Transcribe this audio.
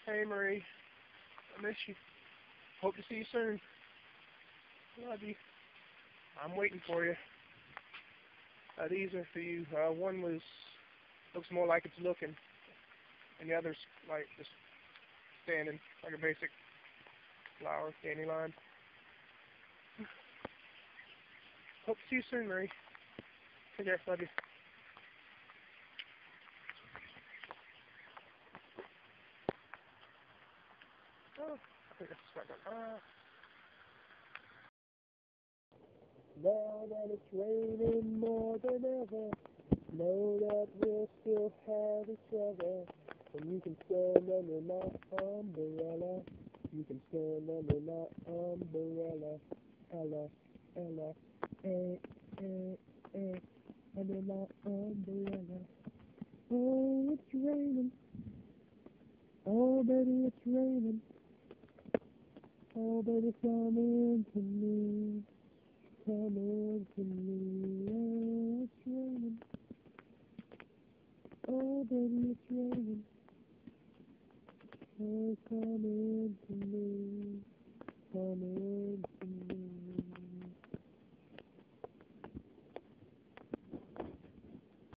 Hey Marie, I miss you. Hope to see you soon. Love you. I'm waiting for you. These are for you. One looks more like it's looking, and the other's like just standing, like a basic flower, dandelion. Hope to see you soon, Marie. Take care. Love you. Oh, I think that's the right one. Now that it's raining more than ever, know that we'll still have each other. And you can stand under my umbrella. You can stand under my umbrella. Ella, Ella, eh, under my umbrella. Oh, it's raining. Oh, baby, it's raining. Oh, baby, come in to me. Come in to me. Oh, it's raining. Oh, baby, it's raining. Oh, come in to me.